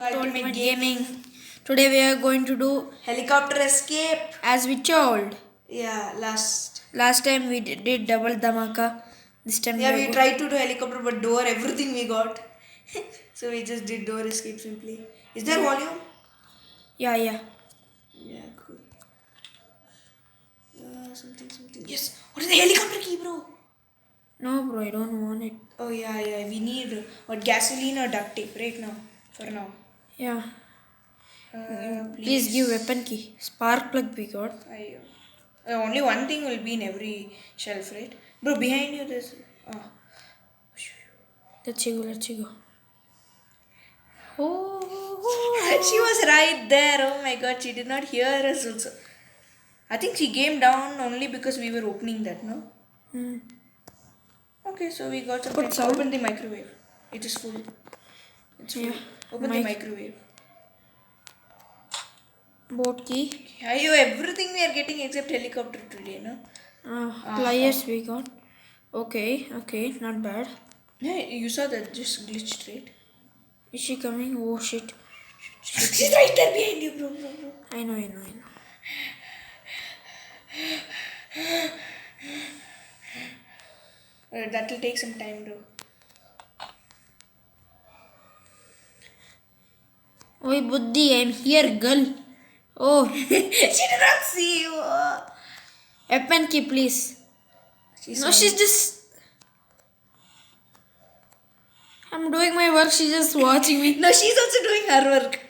Ultimate Gaming. Today we are going to do Helicopter escape. as we told. Yeah, Last time we did double dhamaka. This time we tried to do helicopter, but door everything we got. So we just did door escape simply. Is there volume? Yeah. Yeah, cool. Something. Yes. What is the helicopter key, bro? No, bro, I don't want it. Oh yeah. We need what gasoline or duct tape right now. For now. Yeah. Please. Please give weapon key. Spark plug we got. Only one thing will be in every shelf, right? Bro, behind you there's. Oh. Let's go. Oh. She was right there. Oh my god, she did not hear us also. I think she came down only because we were opening that, no? Okay, so we got some time. Open the microwave. It is full. It's full. Yeah. Open the microwave. Boat key. Everything we are getting except helicopter today, no? Pliers we got. Okay, not bad. Yeah, you saw that just glitched, right? Is she coming? Oh shit. She's right there behind you, bro. I know. That will take some time, bro. Oi, Buddhi, I'm here, girl. Oh. She did not see you. Weapon key, please. She's just. I'm doing my work, she's just watching me. No, she's also doing her work.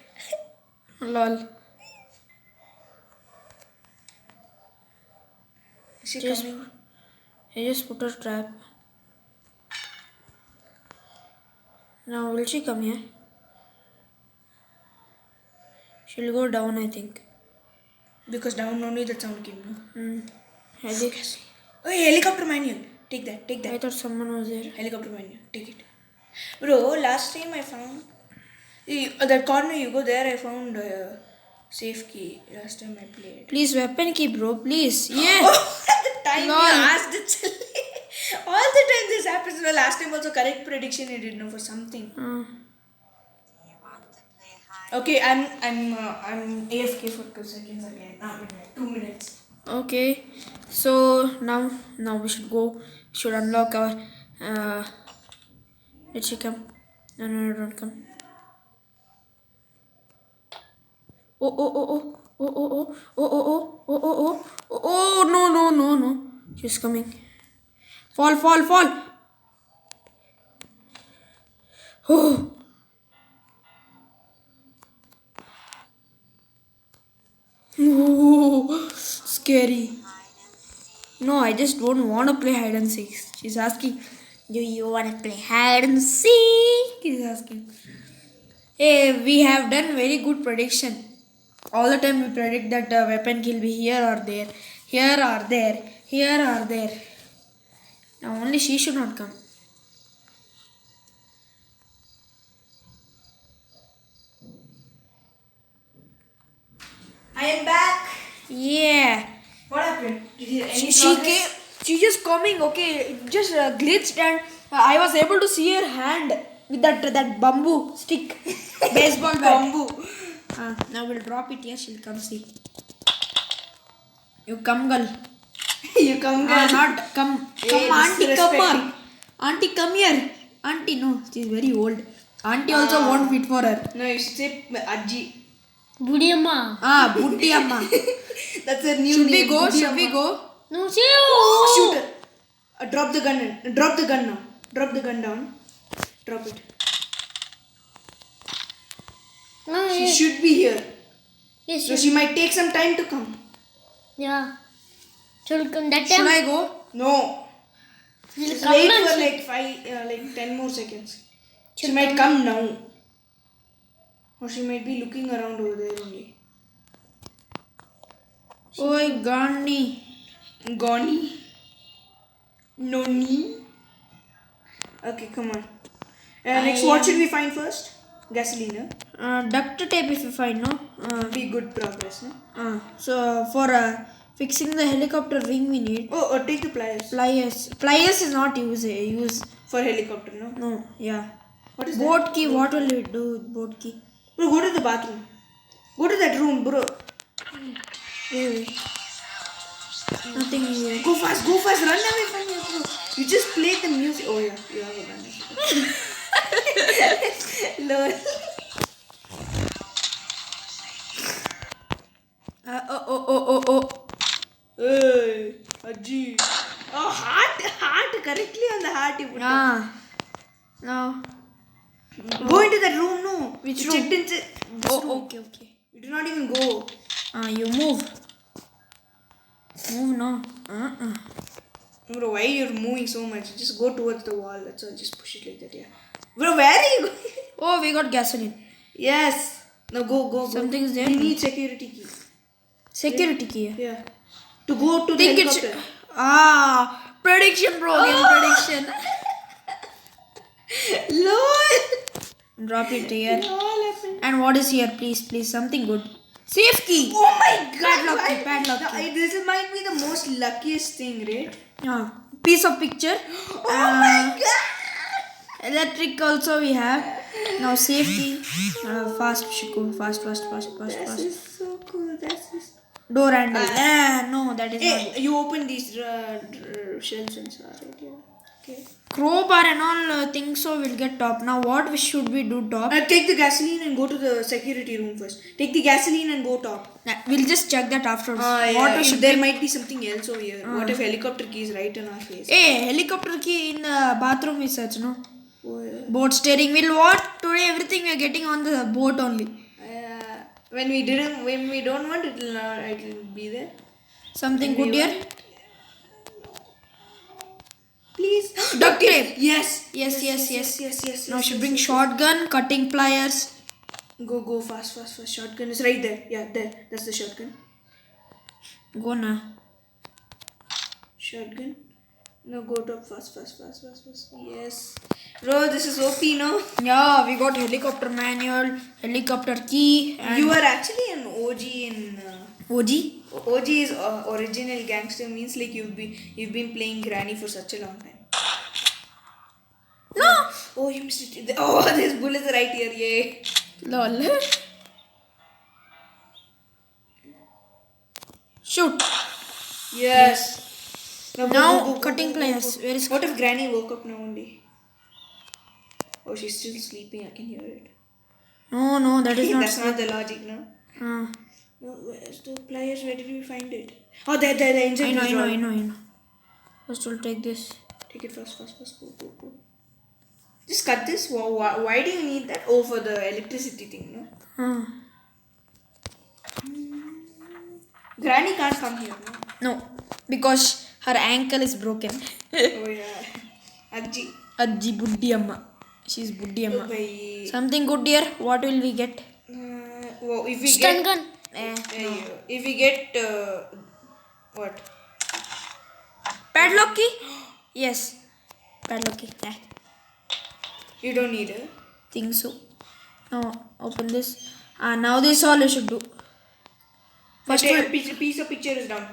Lol. Is she coming? I just put a trap. Now, will she come here? She'll go down, I think. Because down only the sound came, no? Oh, helicopter manual. Take that. I thought someone was there. Helicopter manual. Take it. Bro, last time I found... that corner you go there, I found a safe key. Last time I played. Please, weapon key, bro. Please. Yeah. At the time you asked it. All the time this happens. Well, last time also correct prediction you did know for something. Okay, I'm AFK for 2 seconds again. 2 minutes. Okay. So now we should go. Should unlock our. Did she come? No, don't come. Oh, no. She's coming. Fall. Oh. Oh, scary. No, I just don't want to play hide and seek. She's asking, do you want to play hide and seek? She's asking. Hey, we have done very good prediction. All the time we predict that weapon kill be here or there. Now only she should not come. I am back. Yeah. What happened? She came. She just coming. Okay, it just glitched and I was able to see her hand with that bamboo stick, baseball bamboo. Now we'll drop it here. She'll come see. You come, girl. You come, girl. Not come. Come, auntie, come here. Auntie, come here. Auntie, no, she's very old. Auntie also won't fit for her. No, you should say Ajji. Budi Amma. Budi Amma. That's a new name. Should we go? No, shoot her. Drop the gun. Drop the gun now. Drop the gun down. Drop it. She should be here. Yes. So she might take some time to come. Yeah. Should I go? No. Just wait for like 10 more seconds. She might come now. Or she might be looking around over there only. Oi, Gani. Noni? Okay, come on. Next, what should we find first? Gasoline, duct tape if you find, no? Be good progress, no? So for fixing the helicopter wing we need. Take the pliers. Pliers is not use for helicopter, no? No, yeah. What is boat key? What will it do with boat key? Bro, go to the bathroom. Go to that room, bro. Wait. Nothing here. Go fast, run away from here, bro. You just play the music. Oh yeah, you have a gun. Lol. Oh. Hey, Ajji. Oh, heart, correctly on the heart you put it. No. Go into that room, no. Which You room? checked into this room. Okay. You do not even go. You move. Move, no. Bro, why you're moving so much? Just go towards the wall. That's all. Just push it like that, yeah. Bro, where are you going? Oh, we got gasoline. Yes. Now go. Something's there. We need security key. Security key. Yeah. To go to the Think it's helicopter. prediction, bro. Game prediction. LOL. Drop it here. LOL. And what is here? Please, something good. Safe key. Oh my god. Padlock key. This might be the most luckiest thing, right? Piece of picture. Oh my god. Electric also we have. Now safety. Fast, we should go. Fast. This is so cool. Door handle. No, that is Hey, not. you open these shells and stuff, right? Yeah. Okay. Crowbar and all things so will get top. Now what should we do top? Take the gasoline and go to the security room first. Take the gasoline and go top. We'll just check that afterwards. What if there might be something else over here? What if helicopter key is right in our face? Hey, helicopter key in the bathroom is such, no? Oh, yeah. Boat steering wheel. What? Today everything we are getting on the boat only. When we don't want it, it'll be there. Something good here? Please. Duct tape. Yes. Now should bring shotgun, cutting pliers. Go fast. Shotgun is right there. Yeah, there. That's the shotgun. Go now. Shotgun. No, go top fast. Yes. Bro, this is OP, no? Yeah, we got helicopter manual, helicopter key. And You are actually an OG in... OG? OG is original gangster, means like you've been playing Granny for such a long time. No! Oh, you missed it. Oh, there's bullets right here, yay. Lol. Shoot. Yes. Now, go, cutting pliers. Where is... What if Granny woke up now only? Oh, she's still sleeping. I can hear it. No, that is not... That's not the logic, no? Uh, No, where's the pliers? Where did we find it? Oh, there, inside this drawer. I know. First we'll take this. Take it fast. Go. Just cut this. Why do you need that? Oh, for the electricity thing, no? Granny can't come here, no? No, because her ankle is broken. Oh, yeah. Ajji. Ajji Buddi Amma. She's Buddi Amma. Bhai. Something good here. What will we get? If we Stun get... gun. If we get... what? Padlock key? Yes. Padlock key. You don't need it. Think so. Now open this. Now this all you should do. First A piece of picture is down.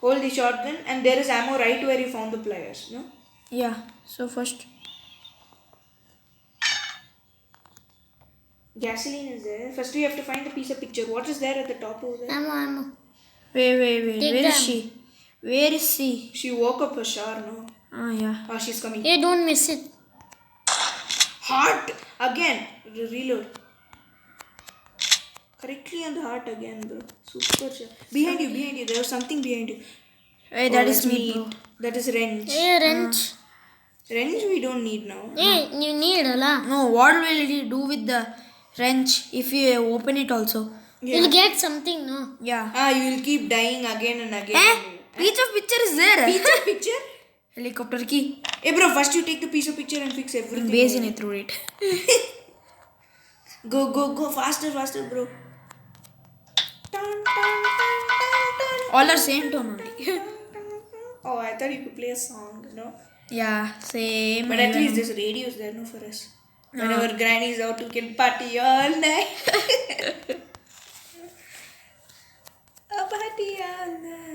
Hold the shotgun and there is ammo right where you found the pliers, no? yeah. So first. Gasoline is there. First we have to find the piece of picture. What is there at the top over there? Ammo. Wait. Where is she? She woke up a shower, no? Yeah. Oh, she's coming. Hey, don't miss it. Heart! Again. Reload. Correctly on the heart again, bro. Super sure. Behind you. There was something behind you. Hey, that is that's me, bro. That is wrench. Hey, wrench. Wrench we don't need now. Hey, you need Allah. No, what will you do with the wrench if you open it also? Yeah. You'll get something, no? Yeah. You will keep dying again and again. Piece of picture is there. Piece of picture? Helicopter key. Hey bro, first you take the piece of picture and fix everything. Base in it through it. Go faster, bro. All are same tone only. Oh, I thought you could play a song, no? Yeah, same. But at least this radio is there, no, for us. Whenever Granny is out, we can party all night. A party all night.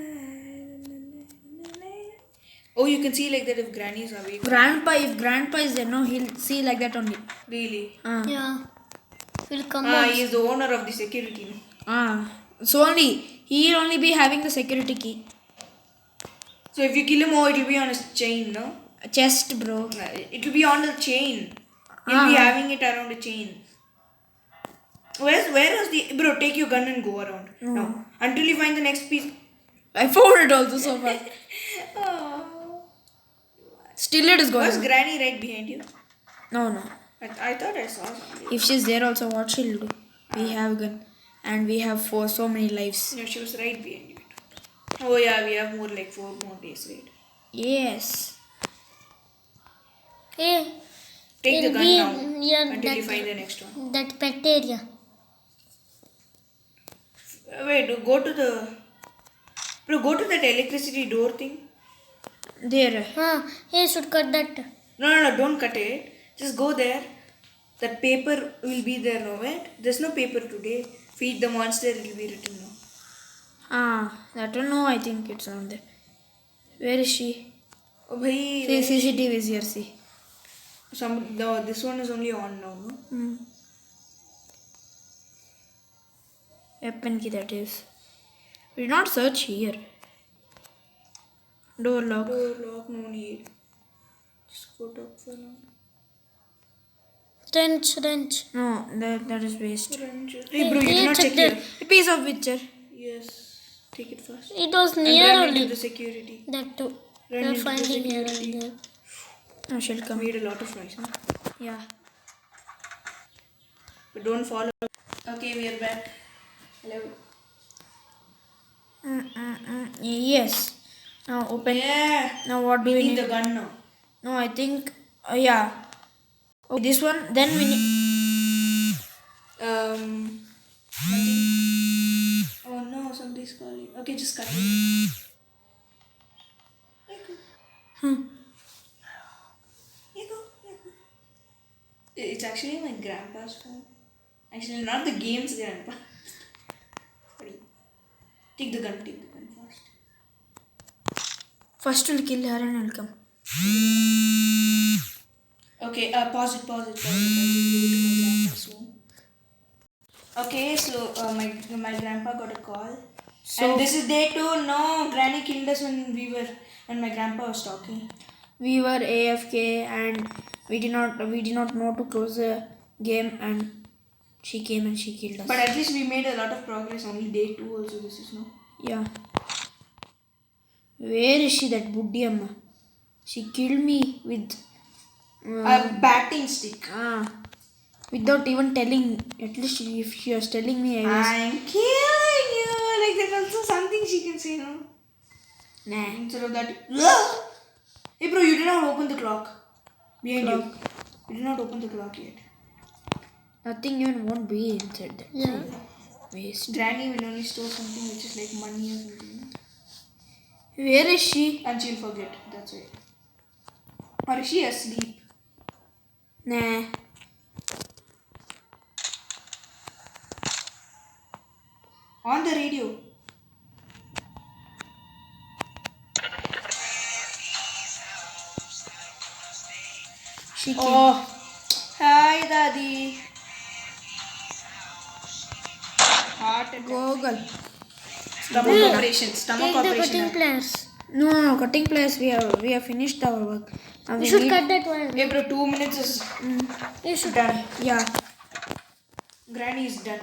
Oh, you can see like that if Granny is awake. If grandpa is there, no, he'll see like that only. Really? Yeah. will come Ah, out. he is the owner of the security. No? So only he'll only be having the security key. So if you kill him, it will be on his chain, no? A chest, bro. It will be on the chain. He'll be having it around the chain. Where is the bro? Take your gun and go around. No. Until you find the next piece. I found it also so far. Oh. Still it is Was gone. Granny right behind you? No. I thought I saw something. If she's there also, what she'll do? We have gun. And we have so many lives. No, she was right behind you. Oh yeah, we have more like 4 more days, right? Yes. Hey, Take the it'll gun be now near until you find the next one. that pet area. Wait, go to the. Bro, go to that electricity door thing. There. Hey, should cut that. No, don't cut it. Just go there. That paper will be there, no? Wait, there's no paper today. Feed the monster, it will be written now. That one, no, I think it's on there. Where is she? Oh, bhai. See, CCTV is here, see. No, this one is only on now, no? Weapon key, that is. We did not search here. Door lock. Door lock, no need. Just go talk for now. Wrench. No, that is waste. Hey, bro, you Hey, did not check check there. here. A piece of picture. Yes, take it first. It was And near run into only. the security. That too. Run We're into the finding here security. and there. I shall come. Made a lot of noise, huh? Yeah. But don't fall. Okay, we are back. Hello. Yes. Now open. Yeah. Now what do We we need need? the gun now. No, I think. Yeah. Okay, this one. Then we need. Nothing. Oh no, somebody's calling. Okay, just cut it. Here go. It's actually my grandpa's phone. Actually, not the game's grandpa. Sorry. Take the gun first. First we'll kill her and we'll come. Okay, pause it. I will give it to my grandpa soon. Okay, so my grandpa got a call. So- and this is day 2. No, Granny killed us when my grandpa was talking. We were AFK and we did not know to close the game, and she came and she killed us. But at least we made a lot of progress. Only day 2 also this is no. Yeah. Where is she, that Buddhi Amma? She killed me with A batting stick. without even telling. At least if she was telling me, I was. I'm killing you. Like there's also something she can say, no? Nah. Instead of that. Hey bro, you did not open the clock. Behind you. You did not open the clock yet. Nothing even won't be inside that. Yeah. Waste. Granny will only store something which is like money or something. Where is she? And she'll forget. That's it. Or is she asleep? Nah. On the radio. She came. Oh. Hi, Daddy. Heart attack. Google. Stomach operation. Stomach Take the operation. cutting pliers. No, cutting pliers. We have finished our work. Now You we should need- cut that wire. Hey bro, 2 minutes is You should. done. Yeah. Granny is done.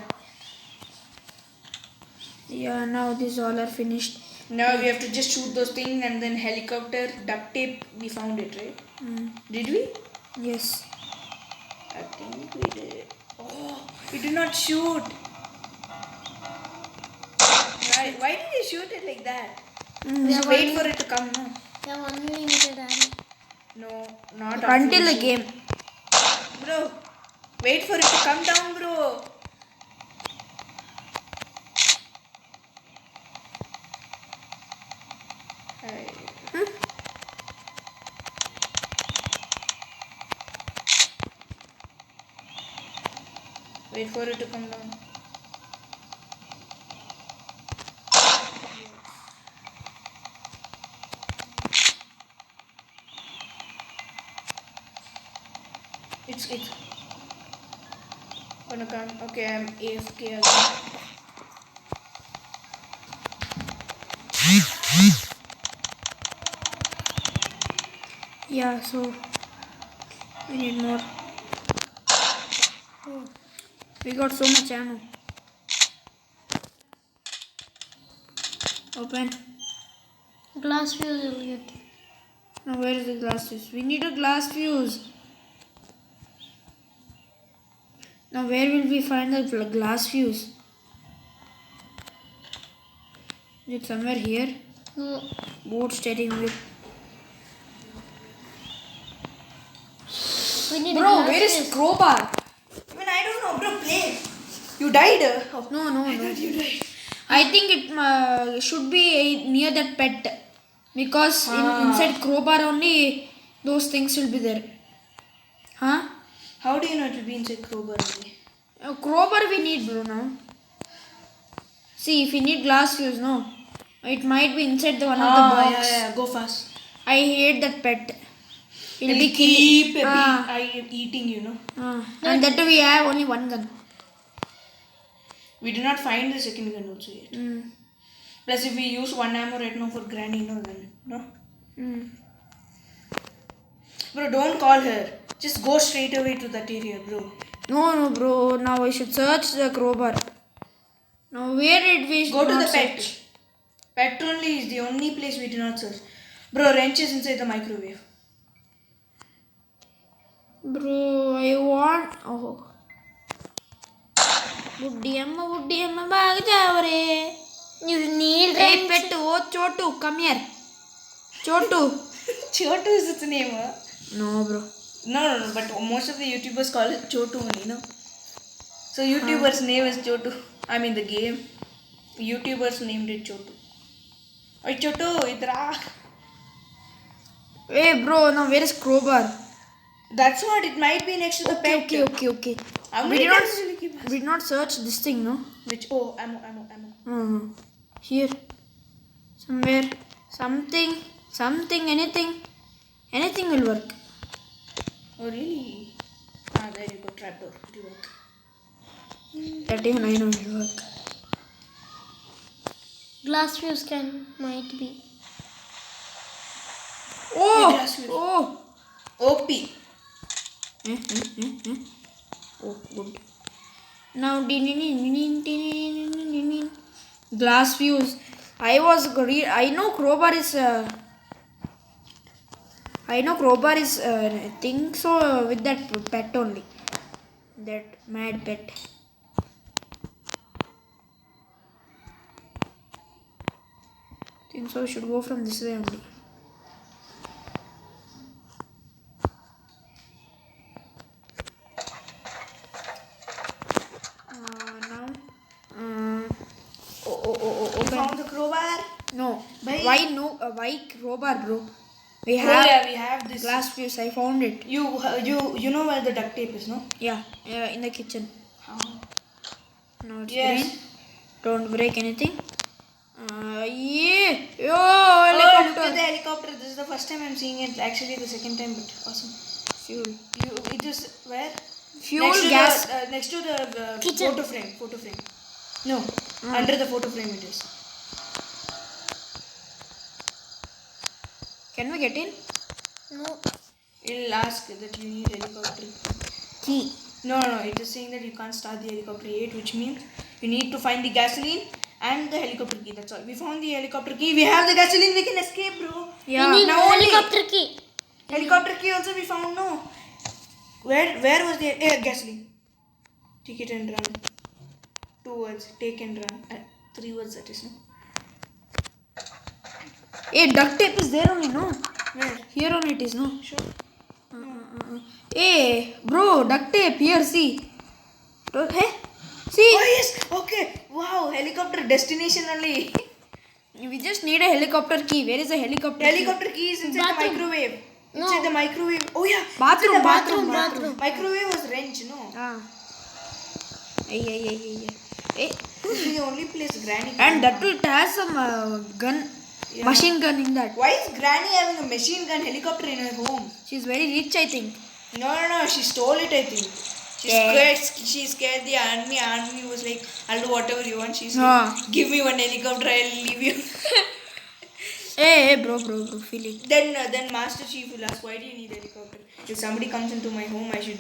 Yeah. Now these all are finished. Now we have to just shoot those things and then helicopter, duct tape, we found it, right? Did we? Yes. I think we did. Oh, we did not shoot. Why did you shoot it like that? Just wait for it to come, no? You have unlimited ammo. No, not Until the after game. Bro, wait for it to come down, bro. Wait for it to come down. It's Gonna come. Okay, I'm AFK again. Yeah, so we need more. Oh, we got so much ammo. Open. Glass fuse will get. Now where is the glass fuse? We need a glass fuse. Now where will we find the glass fuse? Is it somewhere here? No. Board steering wheel. We need Bro, glass where is fuse. crowbar? Even I don't know, bro. Play. You died. Oh, No. I thought you died. I think it should be near that pet because inside crowbar only those things will be there. Huh? How do you know it will be inside crowbar only? Crowbar we need, bro. Now. See, if we need glass fuse, no, it might be inside the one of the box. Yeah. Go fast. I hate that pet. It'll It'll be keep killing. eating, you know. And that too we have only one gun. We did not find the second gun also yet. Plus, if we use one ammo right now for Granny, no, then no. Bro, don't call her. Just go straight away to that area, bro. No, bro. Now I should search the crowbar. Now where did we Go to not the search? pet. Pet only is the only place we did not search. Bro, wrench is inside the microwave. Bro, I want. Oh. बुड्ढी अम्मा भाग जाओ रे. You need Hey wrench. pet, oh Chotu, come here. Chotu. Chotu is its name, huh? No, bro. No, but most of the YouTubers call it Chotu only, no? So YouTuber's name is Chotu. I mean the game. YouTubers named it Chotu. Oi Chotu, idhar aa. Hey bro, now where is crowbar? That's what, it might be next to the pet. Okay. How We many did not. times will you keep asking? We did not search this thing, no? Which? Oh, ammo. Here. Somewhere. Something. Anything will work. Oh, really? There you go, trapdoor. It will work. That even I know it will work. Glass fuse might be. Oh! glass fuse. Oh! OP. Oh, good. Now, glass fuse. I know crowbar is. I think so with that pet only. That mad pet. Think so. We should go from this way only. Found the crowbar. No. Bhai. Why no? Why crowbar, bro? We Oh have yeah, we have this. glass fuse. I found it. You know where the duct tape is, no? Yeah, in the kitchen. Now it's Yes. green. Don't break anything. Yeah. Yo, Oh, look helicopter. at the helicopter. This is the first time I'm seeing it. Actually, the second time, but awesome. Fuel. It is where? Fuel, next to gas. next to the Kitchen. photo frame. No, under the photo frame it is. Can we get in? No. It'll ask that you need helicopter. Key. No, it is saying that you can't start the helicopter yet, which means you need to find the gasoline and the helicopter key. That's all. We found the helicopter key. We have the gasoline. We can escape, bro. Yeah. We need now only- helicopter key. Helicopter key also we found. No. Where was the gasoline? Take it and run. 2 words. Take and run. 3 words that is, no? Hey, duct tape is there only, no? Where? Here only it is, no? Sure. Hey, bro, duct tape here, see. Hey, see. Oh yes. Okay. Wow. Helicopter destination only. We just need a helicopter key. Where is the helicopter? Helicopter key is inside Bathroom. the microwave. No. Inside the microwave. Oh yeah. Bathroom, Inside the bathroom. Microwave was wrench, no? Ah. Hey. This is the only place Granny. And that too, it has some gun, Yeah. machine gun in that. Why is Granny having a machine gun helicopter in her home? She's very rich, I think. No. She stole it, I think. She scared the army. Army was like, I'll do whatever you want. She said, give me one helicopter, I'll leave you. Hey, bro, feel it. Then Master Chief will ask, why do you need helicopter? If somebody comes into my home, I should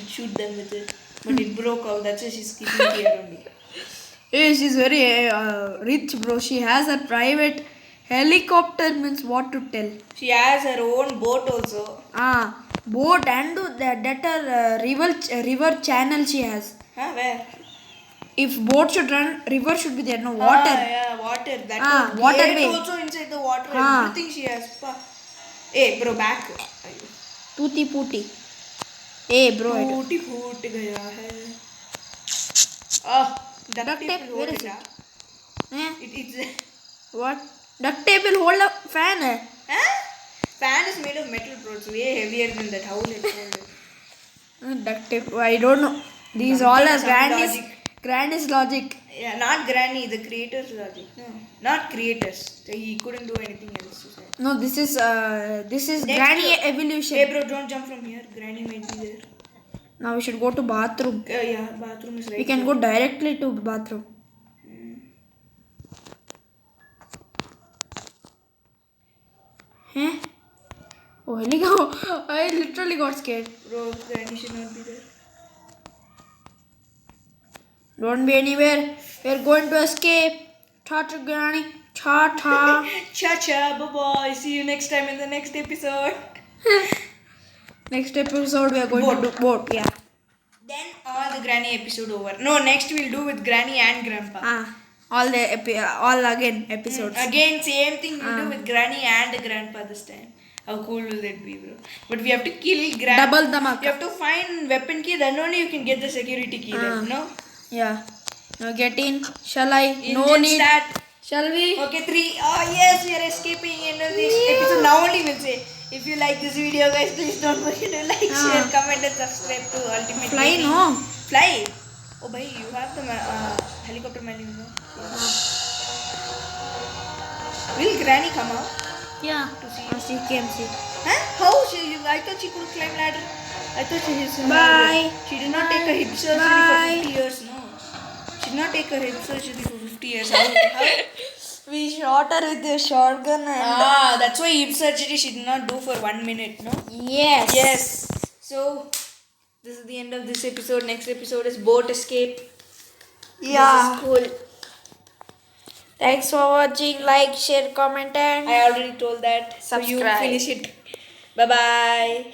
shoot them with it. But it broke out. That's why she's keeping it here only. Hey, she's very rich, bro. She has a private helicopter, means what to tell. She has her own boat also. Boat and that river channel she has. Where? If boat should run, river should be there. No water. Yeah, water. That waterway. also inside the water. Everything she has. Hey, bro, back. Tutti putti. Hey, bro. Putti फूट गया है. Duct tape will hold it. It's what? Duct tape will hold a fan. Fan is made of metal, bro. It's way heavier than that. How will it hold it? Duct tape. I don't know. These all are Granny's logic. Yeah, not Granny, the creator's logic. No, not creators. He couldn't do anything else. No, this is Granny evolution. Hey, bro, don't jump from here. Granny might be there. Now we should go to bathroom. Yeah, bathroom is right. We can go directly to bathroom. Huh? Oh, I literally got scared. Bro, Granny should not be there. Don't be anywhere. We're going to escape. Ta-ta, Granny. Ta-ta. Cha-cha, bye-bye. See you next time in the next episode. Next episode we are going to do boat. Yeah. Then all the Granny episode over. No, next we'll do with Granny and Grandpa. All again episodes. Again, same thing we'll do with Granny and Grandpa this time. How cool will that be, bro? But we have to kill Grandpa. Double dhamaka. You have to find weapon key, then only you can get the security key, then, no? Yeah. Now get in. Shall I? No Engine need. start. Shall we? Okay, 3. Oh, yes, we are escaping end of this episode. Now only we'll say, if you like this video, guys, please don't forget to like, share, comment and subscribe to Ultimate Fly, Gaming. no? Fly? Oh, bhai, you have the helicopter manual, no? Will Granny come out? Yeah. To see? She can see. Huh? How? I thought she could climb ladder. I thought Bye. She did not take a hip surgery for 50 years, no. She did not take a hip surgery for 50 years. How? We shot her with a shotgun That's why hip surgery she did not do for 1 minute, no? Yes. Yes. So, this is the end of this episode. Next episode is boat escape. Yeah. This is cool. Thanks for watching. Like, share, comment and I already told that. So you Subscribe. finish it. Bye-bye.